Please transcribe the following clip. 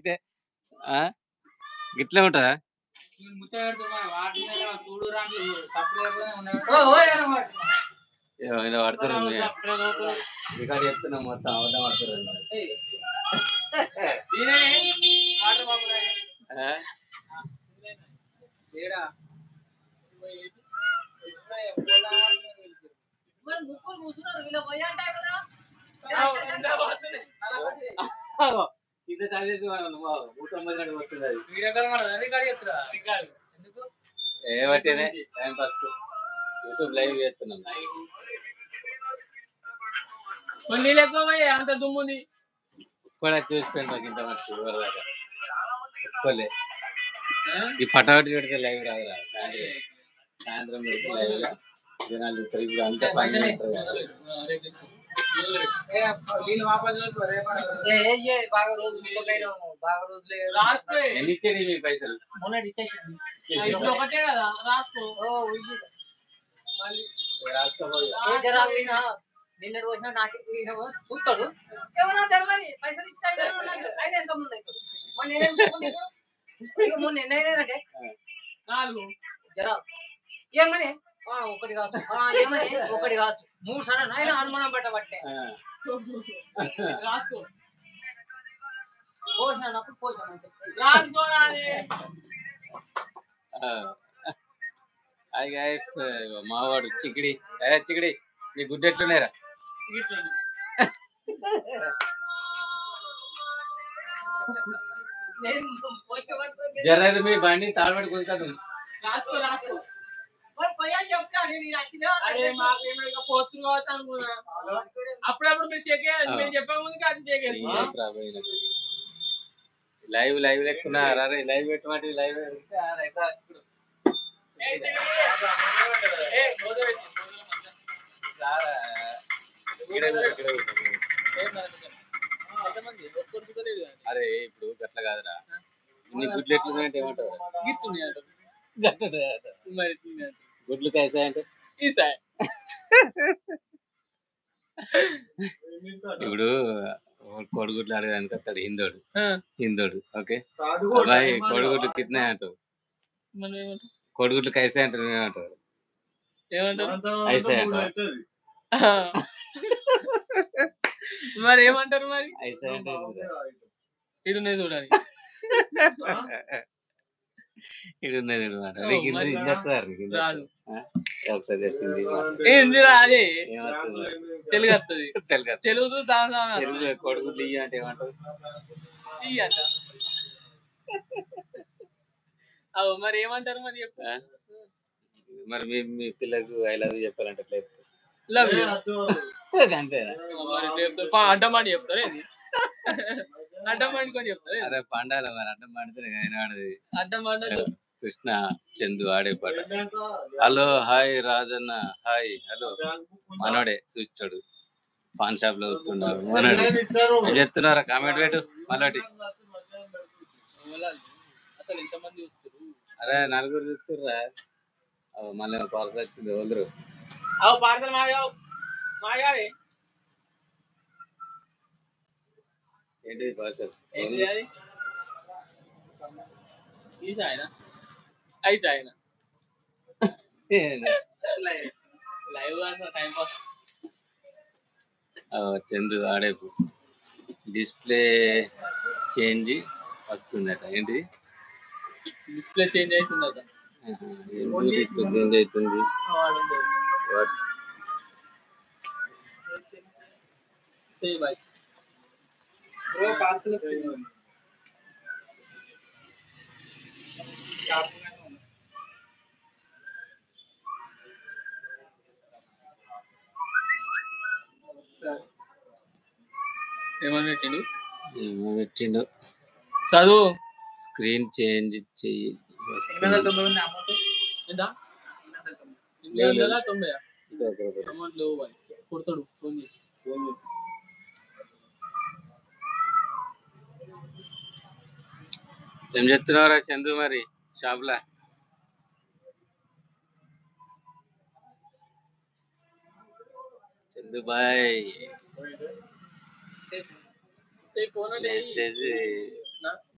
అయితే ఆ? గిట్లే ఉంటుందా? ఇలా పడుతున్నాం రికార్డ్ చెప్తున్నాం మొత్తం అవడం పడుతున్నారు. ఇంత చదివేసి ఏమంటేనే టైం పాస్ యూట్యూబ్ లైవ్ చేస్తున్నాం. అంత దుమ్ముంది కూడా చూసిపోయింది మాకు ఇంత మంచి దాకా ఒప్పుకోలే. ఈ పటాటి పెడితే లైవ్ రాదురా, సాయంత్రం పెడితే లైవ్ గా జనాలు ఇప్పుడు అంతా పని ఎన్ని ఇచ్చేది మీ పైసలు నిన్నటి వచ్చిన నాకు చూస్తాడు ఏమన్నా తెలవని పైసలు ఇస్తే ఆయన ఎంత ముందు అవుతుంది. మొన్న ఎన్ని అయినాయంటే జరా ఏమని ఒకటి కాదు ఏమని ఒకటి కాదు 3 సార్లు ఆయన అనుమానం పట్టబట్టే పోసినప్పుడు పోసినామని మావాడు చికిడి చికిడి నీ గుడ్డు ఎట్లున్నారా? జర్రైతే మీ బండి తాళబడి కుదుతాను. అప్పుడప్పుడు మీరు చెప్పే ముందుకు అది లైవ్ లైవ్ లెక్కున్నారా? లైవ్ పెట్టమంటే లైవ్ అరే ఇప్పుడు గట్ల కాదురా, ఇన్ని గుడ్లు ఎట్లున్నాయంటే ఏమంటారు? గుడ్లు కాసాయంటే ఇప్పుడు కోడిగుడ్లు ఆడేదానికి వస్తాడు హిందోడు ఓకే అబ్బాయి కోడిగుడ్లు కిత్నా అంటావు, కోడిగుడ్లు కైసా అంటారు, ఏమంటారు? ఐసా అంటారు. మరి ఏమంటారు? మరి ఐసా అంటే ఇడున్నాయి చూడాలి, ఇడున్నది అనమాట. ఒకసారి చెప్పింది అదే తెలుగు వస్తుంది, తెలుగు కోడిగుడ్లు ఇయ్య అంటే ఏమంటారు? ఇయ్యంట. మరి ఏమంటారు? మరి చెప్పు. మరి మీ పిల్లలకు ఐ లవ్ యూ చెప్పాలంటే అంతేనా? అడ్డమాడి చెప్తారు, అడ్డమాడి కొని చెప్తారు. అరే పండాలి మరి, అడ్డం పండితే ఆడది. అడ్డం పండు కృష్ణ చందు ఆడే పాట. Hello hi Rajanna, hi hello. మనోడే చూస్తాడు, పాన్ షాప్ లో కూర్చున్నాడు మనోడు. ఏం చెప్తున్నారా? కామెంట్ పెట్టు మనోటి. అరే నలుగురు చూస్తుర్రా, మళ్ళీ పార్సల్ వచ్చింది వదరు. పార్సల్ మాగాలి ఏంటి parcel? Chandu Adepu display change వస్తుందట. ఏంటి డిస్ప్లే చేంజ్ అవుతుందట? డిస్ప్లే చేంజ్ అవుతుంది. పార్సల్ వచ్చింది. ఏమని పెట్టిండు? చదువు. స్క్రీన్ చేంజ్ చెయ్యి. 890 కొడతాడు ఫోన్ చేసి. ఏం చెప్తున్నారా చందు మరి షాప్ లా? Chandu boy message